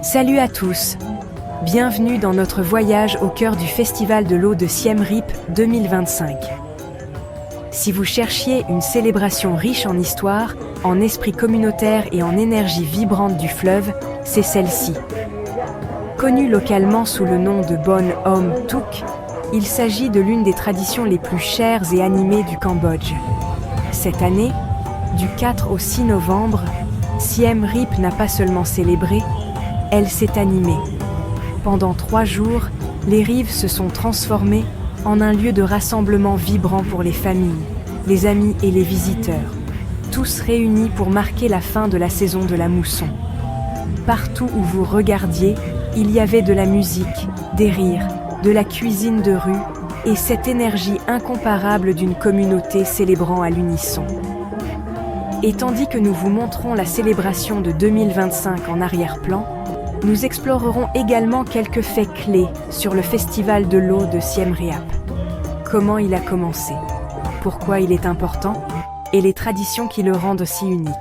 Salut à tous! Bienvenue dans notre voyage au cœur du Festival de l'eau de Siem Reap 2025. Si vous cherchiez une célébration riche en histoire, en esprit communautaire et en énergie vibrante du fleuve, c'est celle-ci. Connue localement sous le nom de Bon Om Tuk, il s'agit de l'une des traditions les plus chères et animées du Cambodge. Cette année, du 4 au 6 novembre, Siem Reap n'a pas seulement célébré, elle s'est animée. Pendant 3 jours, les rives se sont transformées en un lieu de rassemblement vibrant pour les familles, les amis et les visiteurs, tous réunis pour marquer la fin de la saison de la mousson. Partout où vous regardiez, il y avait de la musique, des rires, de la cuisine de rue et cette énergie incomparable d'une communauté célébrant à l'unisson. Et tandis que nous vous montrons la célébration de 2025 en arrière-plan, nous explorerons également quelques faits clés sur le Festival de l'eau de Siem Reap. Comment il a commencé, pourquoi il est important et les traditions qui le rendent si unique.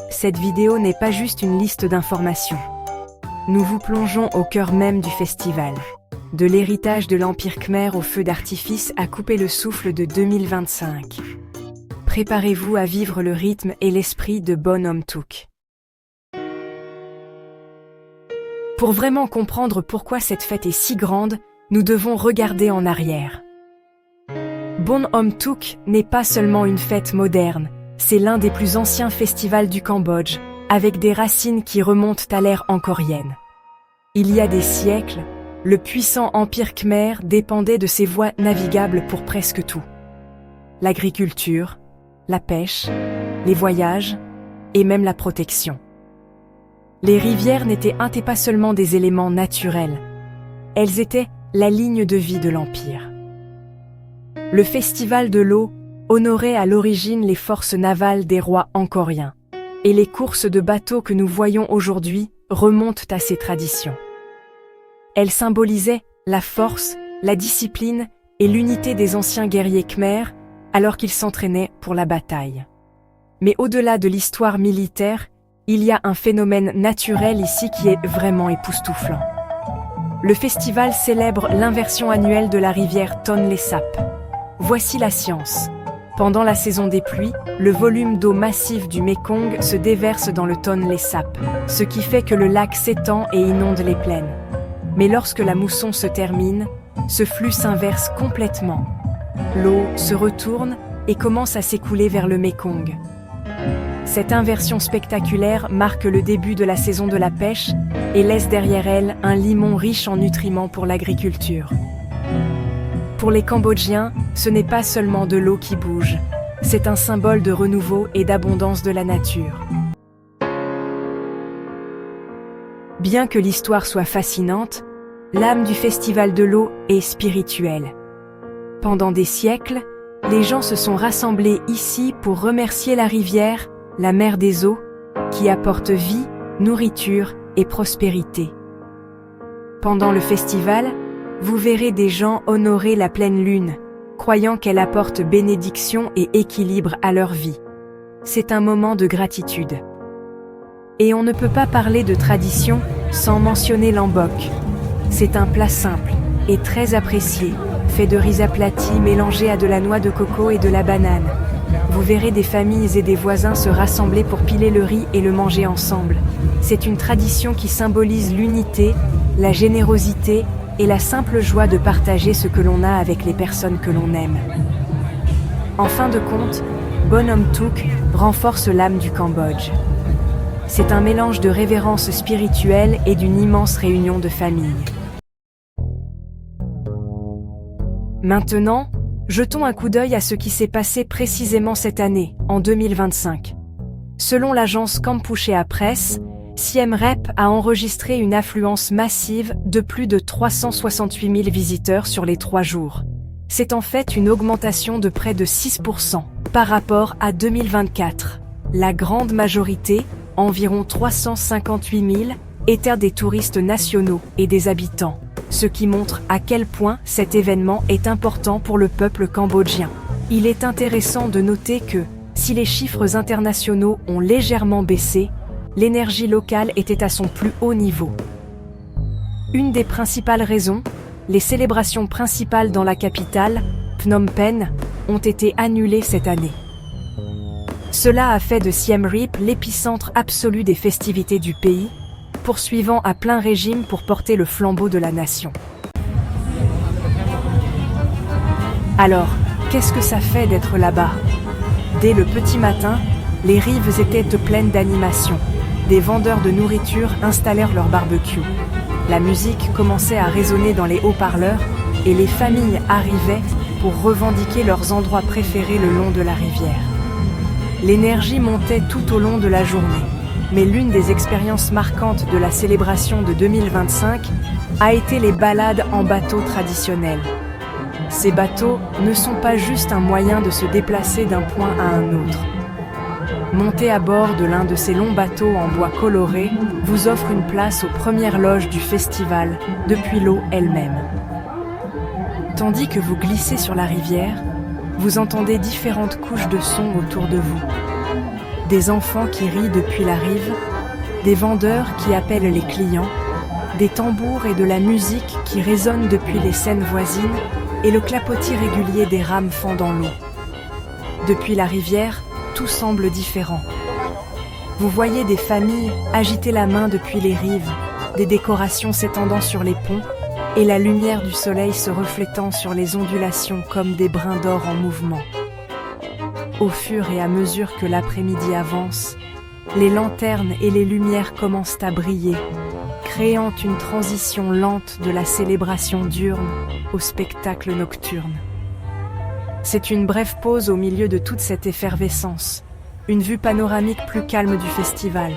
Cette vidéo n'est pas juste une liste d'informations. Nous vous plongeons au cœur même du festival. De l'héritage de l'Empire Khmer au feu d'artifice à couper le souffle de 2025. Préparez-vous à vivre le rythme et l'esprit de Bon Om Tuk. Pour vraiment comprendre pourquoi cette fête est si grande, nous devons regarder en arrière. Bon Om Tuk n'est pas seulement une fête moderne, c'est l'un des plus anciens festivals du Cambodge, avec des racines qui remontent à l'ère angkorienne. Il y a des siècles, le puissant empire Khmer dépendait de ces voies navigables pour presque tout. L'agriculture, la pêche, les voyages et même la protection. Les rivières n'étaient pas seulement des éléments naturels, elles étaient la ligne de vie de l'Empire. Le Festival de l'eau honorait à l'origine les forces navales des rois angkoriens, et les courses de bateaux que nous voyons aujourd'hui remontent à ces traditions. Elles symbolisaient la force, la discipline et l'unité des anciens guerriers khmers alors qu'ils s'entraînaient pour la bataille. Mais au-delà de l'histoire militaire, il y a un phénomène naturel ici qui est vraiment époustouflant. Le festival célèbre l'inversion annuelle de la rivière Tonle Sap. Voici la science. Pendant la saison des pluies, le volume d'eau massif du Mekong se déverse dans le Tonle Sap, ce qui fait que le lac s'étend et inonde les plaines. Mais lorsque la mousson se termine, ce flux s'inverse complètement. L'eau se retourne et commence à s'écouler vers le Mekong. Cette inversion spectaculaire marque le début de la saison de la pêche et laisse derrière elle un limon riche en nutriments pour l'agriculture. Pour les Cambodgiens, ce n'est pas seulement de l'eau qui bouge, c'est un symbole de renouveau et d'abondance de la nature. Bien que l'histoire soit fascinante, l'âme du Festival de l'eau est spirituelle. Pendant des siècles, les gens se sont rassemblés ici pour remercier la rivière, la mère des eaux, qui apporte vie, nourriture et prospérité. Pendant le festival, vous verrez des gens honorer la pleine lune, croyant qu'elle apporte bénédiction et équilibre à leur vie. C'est un moment de gratitude. Et on ne peut pas parler de tradition sans mentionner l'ambok. C'est un plat simple et très apprécié, fait de riz aplati mélangé à de la noix de coco et de la banane. Vous verrez des familles et des voisins se rassembler pour piler le riz et le manger ensemble. C'est une tradition qui symbolise l'unité, la générosité et la simple joie de partager ce que l'on a avec les personnes que l'on aime. En fin de compte, Bon Om Tuk renforce l'âme du Cambodge. C'est un mélange de révérence spirituelle et d'une immense réunion de famille. Maintenant, jetons un coup d'œil à ce qui s'est passé précisément cette année, en 2025. Selon l'agence Kampuchea Press, Siem Reap a enregistré une affluence massive de plus de 368 000 visiteurs sur les 3 jours. C'est en fait une augmentation de près de 6% par rapport à 2024. La grande majorité, environ 358 000, étaient des touristes nationaux et des habitants, ce qui montre à quel point cet événement est important pour le peuple cambodgien. Il est intéressant de noter que, si les chiffres internationaux ont légèrement baissé, l'énergie locale était à son plus haut niveau. Une des principales raisons, les célébrations principales dans la capitale, Phnom Penh, ont été annulées cette année. Cela a fait de Siem Reap l'épicentre absolu des festivités du pays, poursuivant à plein régime pour porter le flambeau de la nation. Alors, qu'est-ce que ça fait d'être là-bas? Dès le petit matin, les rives étaient pleines d'animation. Des vendeurs de nourriture installèrent leur barbecue. La musique commençait à résonner dans les haut-parleurs et les familles arrivaient pour revendiquer leurs endroits préférés le long de la rivière. L'énergie montait tout au long de la journée, mais l'une des expériences marquantes de la célébration de 2025 a été les balades en bateau traditionnels. Ces bateaux ne sont pas juste un moyen de se déplacer d'un point à un autre. Monter à bord de l'un de ces longs bateaux en bois coloré vous offre une place aux premières loges du festival, depuis l'eau elle-même. Tandis que vous glissez sur la rivière, vous entendez différentes couches de sons autour de vous. Des enfants qui rient depuis la rive, des vendeurs qui appellent les clients, des tambours et de la musique qui résonnent depuis les scènes voisines et le clapotis régulier des rames fendant l'eau. Depuis la rivière, tout semble différent. Vous voyez des familles agiter la main depuis les rives, des décorations s'étendant sur les ponts et la lumière du soleil se reflétant sur les ondulations comme des brins d'or en mouvement. Au fur et à mesure que l'après-midi avance, les lanternes et les lumières commencent à briller, créant une transition lente de la célébration diurne au spectacle nocturne. C'est une brève pause au milieu de toute cette effervescence, une vue panoramique plus calme du festival.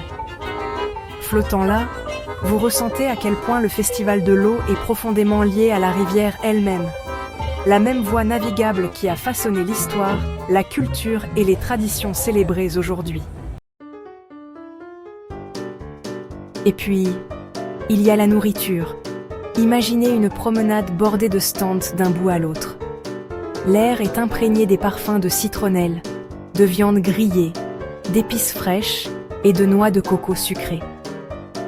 Flottant là, vous ressentez à quel point le festival de l'eau est profondément lié à la rivière elle-même. La même voie navigable qui a façonné l'histoire, la culture et les traditions célébrées aujourd'hui. Et puis, il y a la nourriture. Imaginez une promenade bordée de stands d'un bout à l'autre. L'air est imprégné des parfums de citronnelle, de viande grillée, d'épices fraîches et de noix de coco sucrées.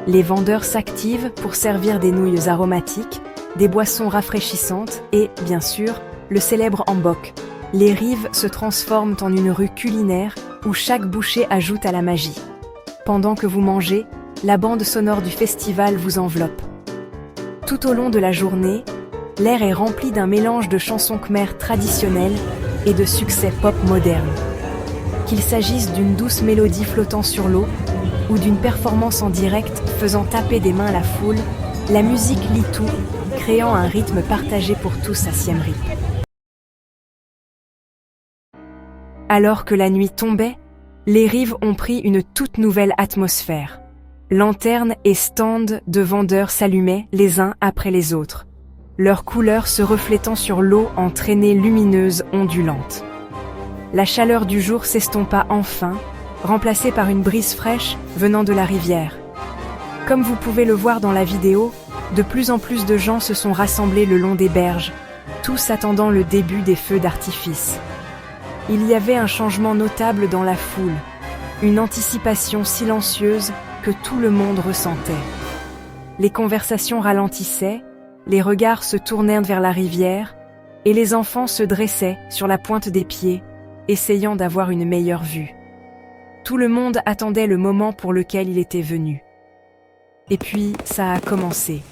Les vendeurs s'activent pour servir des nouilles aromatiques, des boissons rafraîchissantes et, bien sûr, le célèbre hanbok. Les rives se transforment en une rue culinaire où chaque bouchée ajoute à la magie. Pendant que vous mangez, la bande sonore du festival vous enveloppe. Tout au long de la journée, l'air est rempli d'un mélange de chansons khmères traditionnelles et de succès pop modernes. Qu'il s'agisse d'une douce mélodie flottant sur l'eau ou d'une performance en direct faisant taper des mains la foule, la musique lie tout, créant un rythme partagé pour tous à Siem Reap. Alors que la nuit tombait, les rives ont pris une toute nouvelle atmosphère. Lanternes et stands de vendeurs s'allumaient les uns après les autres, leurs couleurs se reflétant sur l'eau en traînées lumineuses ondulantes. La chaleur du jour s'estompa enfin, remplacée par une brise fraîche venant de la rivière. Comme vous pouvez le voir dans la vidéo, de plus en plus de gens se sont rassemblés le long des berges, tous attendant le début des feux d'artifice. Il y avait un changement notable dans la foule, une anticipation silencieuse que tout le monde ressentait. Les conversations ralentissaient, les regards se tournèrent vers la rivière, et les enfants se dressaient sur la pointe des pieds, essayant d'avoir une meilleure vue. Tout le monde attendait le moment pour lequel il était venu. Et puis, ça a commencé.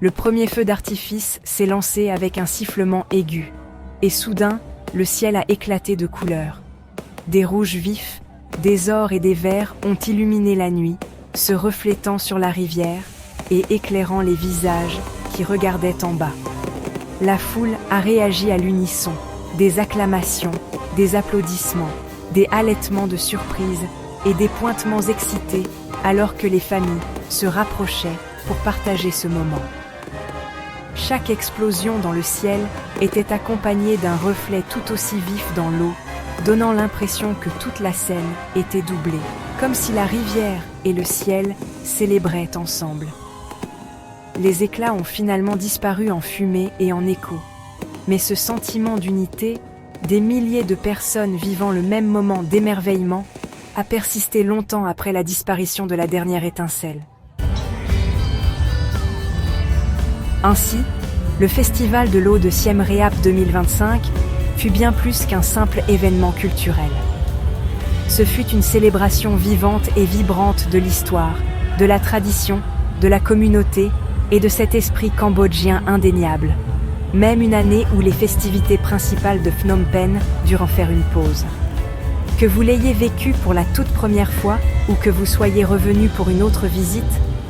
Le premier feu d'artifice s'est lancé avec un sifflement aigu, et soudain, le ciel a éclaté de couleurs. Des rouges vifs, des ors et des verts ont illuminé la nuit, se reflétant sur la rivière et éclairant les visages qui regardaient en bas. La foule a réagi à l'unisson, des acclamations, des applaudissements, des halètements de surprise et des pointements excités alors que les familles se rapprochaient pour partager ce moment. Chaque explosion dans le ciel était accompagnée d'un reflet tout aussi vif dans l'eau, donnant l'impression que toute la scène était doublée, comme si la rivière et le ciel célébraient ensemble. Les éclats ont finalement disparu en fumée et en écho, mais ce sentiment d'unité, des milliers de personnes vivant le même moment d'émerveillement, a persisté longtemps après la disparition de la dernière étincelle. Ainsi, le Festival de l'eau de Siem Reap 2025 fut bien plus qu'un simple événement culturel. Ce fut une célébration vivante et vibrante de l'histoire, de la tradition, de la communauté et de cet esprit cambodgien indéniable, même une année où les festivités principales de Phnom Penh durent en faire une pause. Que vous l'ayez vécu pour la toute première fois ou que vous soyez revenu pour une autre visite,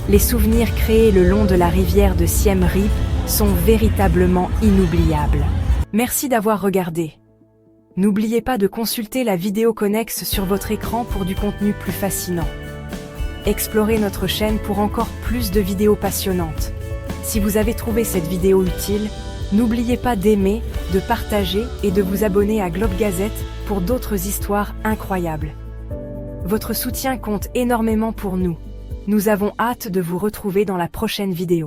les souvenirs créés le long de la rivière de Siem Reap sont véritablement inoubliables. Merci d'avoir regardé. N'oubliez pas de consulter la vidéo connexe sur votre écran pour du contenu plus fascinant. Explorez notre chaîne pour encore plus de vidéos passionnantes. Si vous avez trouvé cette vidéo utile, n'oubliez pas d'aimer, de partager et de vous abonner à Globe Gazette pour d'autres histoires incroyables. Votre soutien compte énormément pour nous. Nous avons hâte de vous retrouver dans la prochaine vidéo.